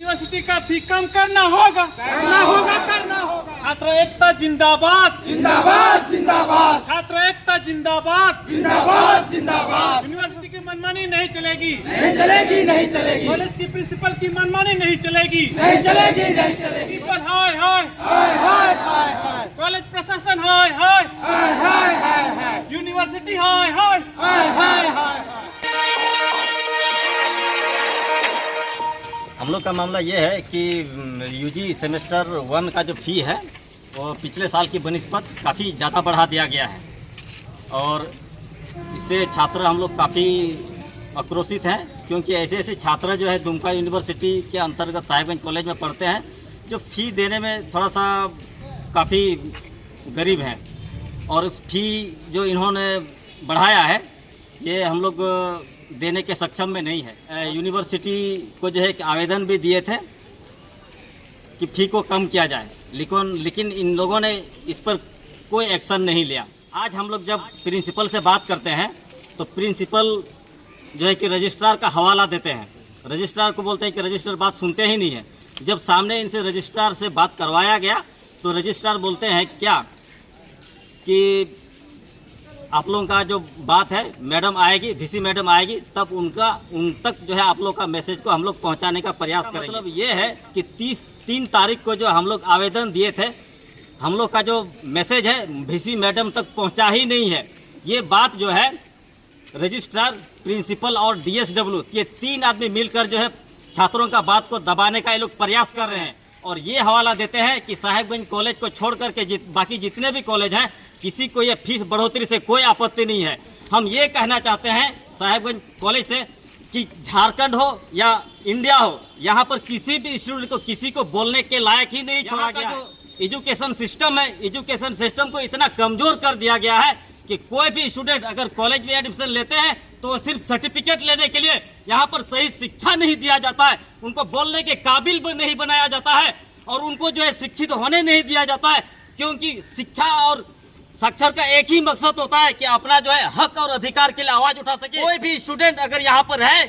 University का फी कम करना होगा, करना होगा, करना होगा। छात्र एकता जिंदाबाद, जिंदाबाद, जिंदाबाद। छात्र एकता जिंदाबाद, जिंदाबाद, जिंदाबाद। यूनिवर्सिटी की मनमानी नहीं चलेगी, नहीं चलेगी, नहीं चलेगी। कॉलेज की प्रिंसिपल की मनमानी नहीं चलेगी, नहीं चलेगी, नहीं चलेगी। हाय हाय हाय हाय हाय हाय। कॉलेज प्रशासन हाय हाय हाय हाय हाय हाय। यूनिवर्सिटी हाय हाय हाय हाय हाय। हम लोग का मामला ये है कि यूजी सेमेस्टर 1 का जो फ़ी है वो पिछले साल की बनिस्बत काफ़ी ज़्यादा बढ़ा दिया गया है और इससे छात्र हम लोग काफ़ी आक्रोशित हैं, क्योंकि ऐसे ऐसे छात्र जो है दुमका यूनिवर्सिटी के अंतर्गत साहिबगंज कॉलेज में पढ़ते हैं जो फ़ी देने में थोड़ा सा काफ़ी गरीब हैं, और उस फ़ी जो इन्होंने बढ़ाया है ये हम लोग देने के सक्षम में नहीं है। यूनिवर्सिटी को जो है एक आवेदन भी दिए थे कि फ़ी को कम किया जाए, लेकिन इन लोगों ने इस पर कोई एक्शन नहीं लिया। आज हम लोग जब प्रिंसिपल से बात करते हैं तो प्रिंसिपल जो है कि रजिस्ट्रार का हवाला देते हैं। रजिस्ट्रार को बोलते हैं कि रजिस्ट्रार बात सुनते ही नहीं है। जब सामने इनसे रजिस्ट्रार से बात करवाया गया तो रजिस्ट्रार बोलते हैं क्या कि आप लोगों का जो बात है मैडम आएगी, वीसी मैडम आएगी, तब उन तक जो है आप लोग का मैसेज को हम लोग पहुंचाने का प्रयास करेंगे। मतलब ये है कि 3 तारीख को जो हम लोग आवेदन दिए थे, हम लोग का जो मैसेज है वीसी मैडम तक पहुंचा ही नहीं है। ये बात जो है रजिस्ट्रार, प्रिंसिपल और डीएसडब्ल्यू ये 3 आदमी मिलकर जो है छात्रों का बात को दबाने का ये लोग प्रयास कर रहे हैं और ये हवाला देते हैं कि साहिबगंज कॉलेज को छोड़ करके बाकी जितने भी कॉलेज हैं किसी को ये फीस बढ़ोतरी से कोई आपत्ति नहीं है। हम ये कहना चाहते हैं साहिबगंज कॉलेज से कि झारखंड हो या इंडिया हो, यहाँ पर किसी भी स्टूडेंट को किसी को बोलने के लायक ही नहीं छोड़ा गया। जो एजुकेशन सिस्टम है, एजुकेशन सिस्टम को इतना कमजोर कर दिया गया है कि कोई भी स्टूडेंट अगर कॉलेज में एडमिशन लेते हैं तो सिर्फ सर्टिफिकेट लेने के लिए यहाँ पर सही शिक्षा नहीं दिया जाता है, उनको बोलने के काबिल नहीं बनाया जाता है और उनको जो है शिक्षित होने नहीं दिया जाता है, क्योंकि शिक्षा और साक्षर का एक ही मकसद होता है कि अपना जो है हक और अधिकार के लिए आवाज उठा सके। कोई भी स्टूडेंट अगर यहाँ पर है,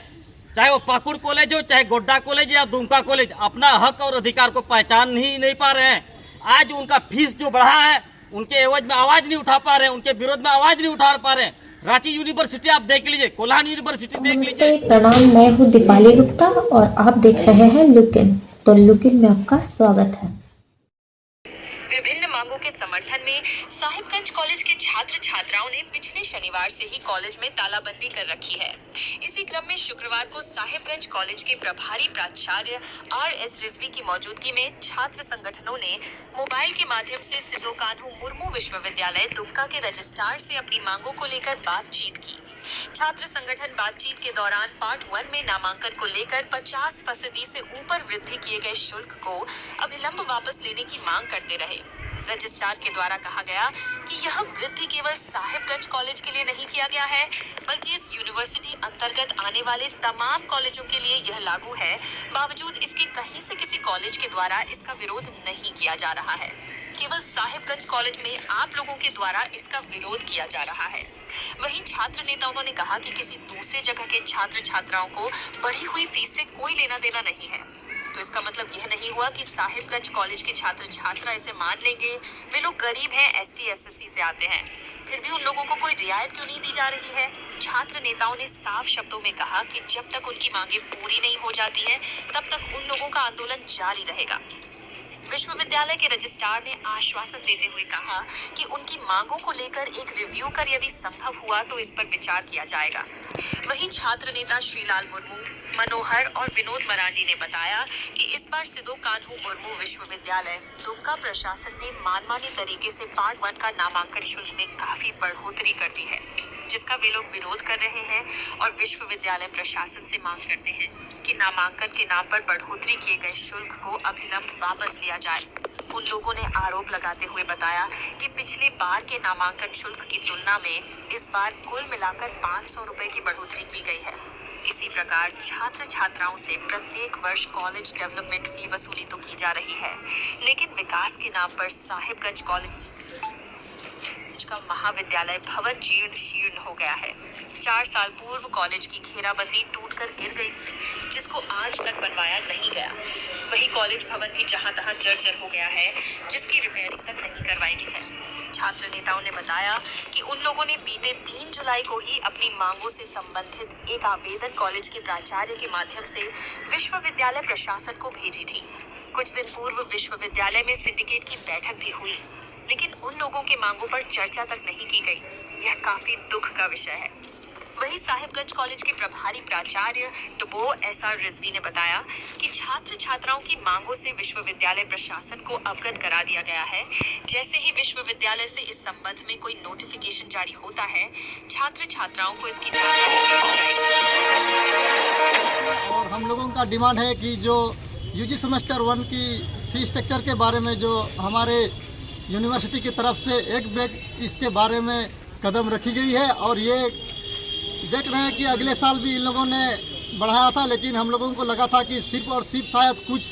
चाहे वो पाकुड़ कॉलेज हो, चाहे गोड्डा कॉलेज या दुमका कॉलेज, अपना हक और अधिकार को पहचान ही नहीं पा रहे हैं। आज उनका फीस जो बढ़ा है उनके एवज में आवाज नहीं उठा पा रहे हैं, उनके विरोध में आवाज नहीं उठा पा रहे हैं। रांची यूनिवर्सिटी आप देख लीजिए, कोल्हान यूनिवर्सिटी देख लीजिए। प्रणाम, मैं हूँ दीपाली गुप्ता और आप देख रहे हैं लुक इन। तो लुक इन में आपका स्वागत है। विभिन्न मांगों के समर्थन में साहिबगंज कॉलेज के छात्र छात्राओं ने पिछले शनिवार से ही कॉलेज में तालाबंदी कर रखी है। इसी क्रम में शुक्रवार को साहिबगंज कॉलेज के प्रभारी प्राचार्य RS रिजवी की मौजूदगी में छात्र संगठनों ने मोबाइल के माध्यम से सिद्धू कान्हू मुर्मू विश्वविद्यालय दुमका के रजिस्ट्रार से अपनी मांगों को लेकर बातचीत की। छात्र संगठन बातचीत के दौरान पार्ट 1 में नामांकन को लेकर 50% से ऊपर वृद्धि किए गए शुल्क को अभिलंब वापस लेने की मांग करते रहे। रजिस्ट्रार के द्वारा कहा गया कि यह वृद्धि केवल साहिबगंज कॉलेज के लिए नहीं किया गया है, बल्कि इस यूनिवर्सिटी अंतर्गत आने वाले तमाम कॉलेजों के लिए यह लागू है। बावजूद इसके कहीं से किसी कॉलेज के द्वारा इसका विरोध नहीं किया जा रहा है। केवल साहिबगंज कॉलेज में आप लोगों के द्वारा इसका विरोध किया जा रहा है। वहीं छात्र नेताओं ने कहा कि किसी दूसरे जगह के छात्र छात्राओं को बढ़ी हुई फीस से कोई लेना देना नहीं है। तो इसका मतलब यह नहीं हुआ कि साहिबगंज कॉलेज के छात्र छात्रा इसे मान लेंगे। वे लोग गरीब हैं, ST SC से आते हैं, फिर भी उन लोगों को कोई रियायत क्यों नहीं दी जा रही है। छात्र नेताओं ने साफ शब्दों में कहा कि जब तक उनकी मांगे पूरी नहीं हो जाती है तब तक उन लोगों का आंदोलन जारी रहेगा। विश्वविद्यालय के रजिस्ट्रार ने आश्वासन देते हुए कहा कि उनकी मांगों को लेकर एक रिव्यू कर यदि संभव हुआ तो इस पर विचार किया जाएगा। वहीं छात्र नेता श्रीलाल मुर्मू, मनोहर और विनोद मरांडी ने बताया कि इस बार सिद्धू कान्हू मुर्मू विश्वविद्यालय दुमका प्रशासन ने मनमाने तरीके से पार्ट 1 का नामांकन शुल्क में काफी बढ़ोतरी कर दी है, जिसका वे लोग विरोध कर रहे हैं और विश्वविद्यालय प्रशासन से मांग करते हैं कि नामांकन के नाम पर बढ़ोतरी किए गए शुल्क को अभिलंब वापस लिया जाए। उन लोगों ने आरोप लगाते हुए बताया कि पिछले बार के नामांकन शुल्क की तुलना में इस बार कुल मिलाकर 500 रुपए की बढ़ोतरी की गई है। इसी प्रकार छात्र छात्राओं से प्रत्येक वर्ष कॉलेज डेवलपमेंट फी वसूली तो की जा रही है, लेकिन विकास के नाम पर साहिबगंज कॉलेज का महाविद्यालय भवन जीर्ण शीर्ण हो गया है। 4 साल पूर्व कॉलेज की घेराबंदी टूटकर गिर गई थी, जिसको आज तक बनवाया नहीं गया। कॉलेज भवन भी जहां तहां जर्जर हो गया है, जिसकी रिपेयरिंग तक नहीं करवाई गई है। छात्र नेताओं ने बताया कि उन लोगों ने बीते 3 जुलाई को ही अपनी मांगों से संबंधित एक आवेदन कॉलेज के प्राचार्य के माध्यम से विश्वविद्यालय प्रशासन को भेजी थी। कुछ दिन पूर्व विश्वविद्यालय में सिंडिकेट की बैठक भी हुई, लेकिन उन लोगों के मांगों पर चर्चा तक नहीं की गई। यह काफी दुख का विषय है। वहीं साहिबगंज कॉलेज के प्रभारी प्राचार्य टुबो SR रिजवी ने बताया कि छात्र छात्राओं की मांगों से विश्वविद्यालय प्रशासन को अवगत करा दिया गया है। जैसे ही विश्वविद्यालय से इस संबंध में कोई नोटिफिकेशन जारी होता है, छात्र छात्राओं को इसकी जानकारी दी जाएगी। और हम लोगों का डिमांड है कि जो यूजी सेमेस्टर 1 की फी स्ट्रक्चर के बारे में जो हमारे यूनिवर्सिटी की तरफ से एक बैग इसके बारे में कदम रखी गई है, और ये देख रहे हैं कि अगले साल भी इन लोगों ने बढ़ाया था, लेकिन हम लोगों को लगा था कि सिर्फ और सिर्फ शायद कुछ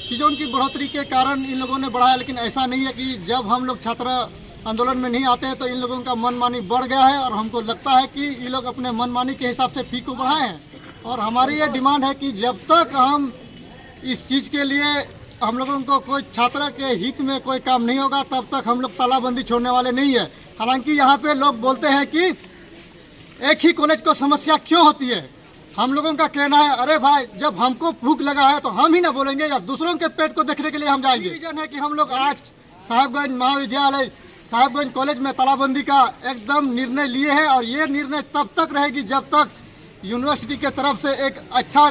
चीज़ों की बढ़ोतरी के कारण इन लोगों ने बढ़ाया, लेकिन ऐसा नहीं है कि जब हम लोग छात्र आंदोलन में नहीं आते हैं तो इन लोगों का मनमानी बढ़ गया है, और हमको लगता है कि ये लोग अपने मनमानी के हिसाब से फी को बढ़ाए हैं। और हमारी ये डिमांड है कि जब तक हम इस चीज़ के लिए हम लोगों को कोई छात्र के हित में कोई काम नहीं होगा, तब तक हम लोग तालाबंदी छोड़ने वाले नहीं है। हालांकि यहाँ पे लोग बोलते हैं कि एक ही कॉलेज को समस्या क्यों होती है। हम लोगों का कहना है, अरे भाई जब हमको भूख लगा है तो हम ही ना बोलेंगे, या दूसरों के पेट को देखने के लिए हम जाएंगे। रीजन है कि हम लोग आज साहिबगंज महाविद्यालय साहिबगंज कॉलेज में तालाबंदी का एकदम निर्णय लिए हैं, और ये निर्णय तब तक रहेगी जब तक यूनिवर्सिटी के तरफ से एक अच्छा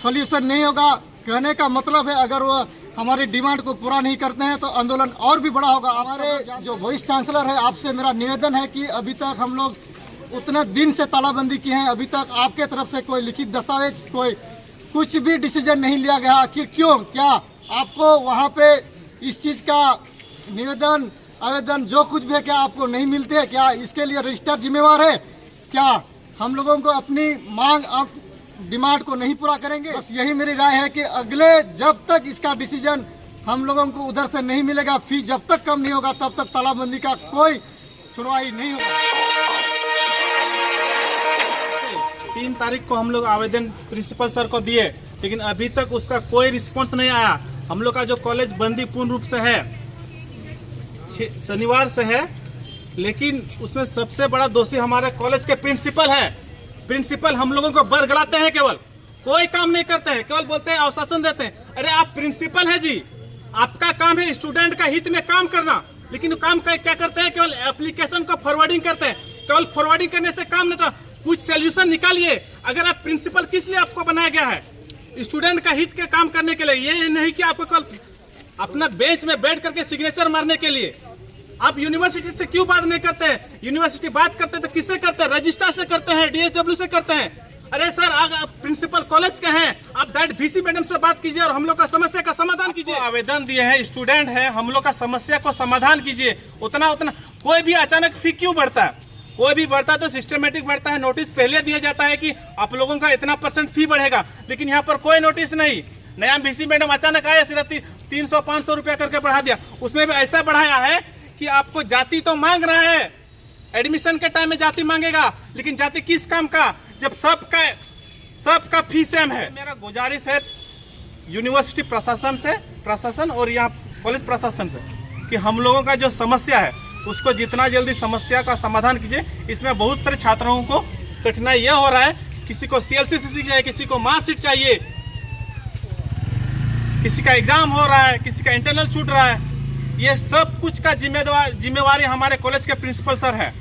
सोल्यूशन नहीं होगा। कहने का मतलब है, अगर वो हमारी डिमांड को पूरा नहीं करते हैं तो आंदोलन और भी बड़ा होगा। हमारे जो वाइस चांसलर है, आपसे मेरा निवेदन है कि अभी तक हम लोग उतने दिन से तालाबंदी की है, अभी तक आपके तरफ से कोई लिखित दस्तावेज, कोई कुछ भी डिसीजन नहीं लिया गया। आखिर क्यों? क्या आपको वहाँ पे इस चीज़ का निवेदन आवेदन जो कुछ भी है, क्या आपको नहीं मिलते हैं? क्या इसके लिए रजिस्ट्रार जिम्मेवार है? क्या हम लोगों को अपनी मांग डिमांड को नहीं पूरा करेंगे? बस यही मेरी राय है कि अगले जब तक इसका डिसीजन हम लोगों को उधर से नहीं मिलेगा, फी जब तक कम नहीं होगा, तब तक तालाबंदी का कोई सुनवाई नहीं होगा। 3 तारीख को हम लोग आवेदन प्रिंसिपल सर को दिए, लेकिन अभी तक उसका कोई रिस्पांस नहीं आया। हम लोग का जो कॉलेज बंदी पूर्ण रूप से है, शनिवार से है, लेकिन उसमें सबसे बड़ा दोषी हमारे कॉलेज के प्रिंसिपल है। प्रिंसिपल हम लोगों को बरगलाते हैं, केवल कोई काम नहीं करते हैं, केवल बोलते हैं आश्वासन देते हैं। अरे आप प्रिंसिपल है जी, आपका काम है स्टूडेंट का हित में काम करना, लेकिन काम क्या करते हैं? केवल एप्लीकेशन को फॉरवर्डिंग करते हैं। केवल फॉरवर्डिंग करने से काम नहीं, तो कुछ सोल्यूशन निकालिए। अगर आप प्रिंसिपल किस लिए आपको बनाया गया है? स्टूडेंट का हित के काम करने के लिए, ये नहीं कि आपको केवल अपना बेंच में बैठ करके सिग्नेचर मारने के लिए। आप यूनिवर्सिटी से क्यों बात नहीं करते हैं? यूनिवर्सिटी बात करते हैं तो किससे करते हैं? रजिस्ट्रार से करते हैं, DSW से करते हैं। अरे सर, आप प्रिंसिपल कॉलेज के हैं, आप डायरेक्ट VC मैडम से बात कीजिए और हम लोग का समस्या का समाधान कीजिए। आवेदन दिए हैं, स्टूडेंट है, हम लोग का समस्या को समाधान कीजिए। उतना कोई भी अचानक फी क्यों बढ़ता है? कोई भी बढ़ता है तो सिस्टमेटिक बढ़ता है। नोटिस पहले दिया जाता है कि आप लोगों का इतना % फी बढ़ेगा, लेकिन यहाँ पर कोई नोटिस नहीं। नया VC मैडम अचानक आया, सीधा 300-500 रुपया करके बढ़ा दिया। उसमें भी ऐसा बढ़ाया है कि आपको जाति तो मांग रहा है, एडमिशन के टाइम में जाति मांगेगा, लेकिन जाति किस काम का, जब सबका फी सेम है। मेरा गुजारिश है यूनिवर्सिटी प्रशासन और यहाँ कॉलेज प्रशासन से कि हम लोगों का जो समस्या है उसको जितना जल्दी समस्या का समाधान कीजिए। इसमें बहुत सारे छात्रों को कठिनाई यह हो रहा है, किसी को CLC चाहिए, किसी को मार्कशीट चाहिए, किसी का एग्जाम हो रहा है, किसी का इंटरनल छूट रहा है। ये सब कुछ का जिम्मेवारी हमारे कॉलेज के प्रिंसिपल सर है।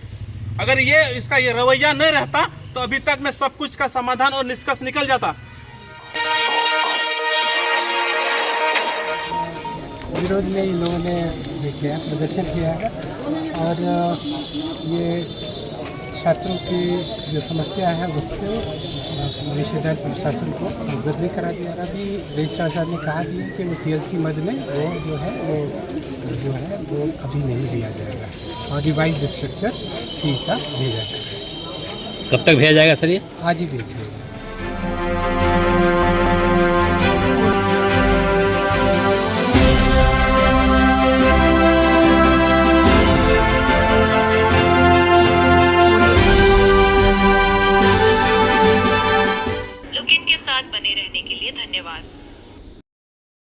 अगर इसका ये रवैया नहीं रहता तो अभी तक में सब कुछ का समाधान और निष्कर्ष निकल जाता। विरोध में इन लोगों ने किया, प्रदर्शन किया है, और ये छात्रों की जो समस्या है उससे विश्वविद्यालय प्रशासन को अवगत नहीं करा दिया। अभी रजिस्ट्रार साहब ने कहा दिया कि वो CLC मद में वो जो है वो अभी नहीं दिया जाएगा, और रिवाइज स्ट्रक्चर फी का भेजा जाएगा। कब तक भेजा जाएगा सर? ये आज ही भेज दिया।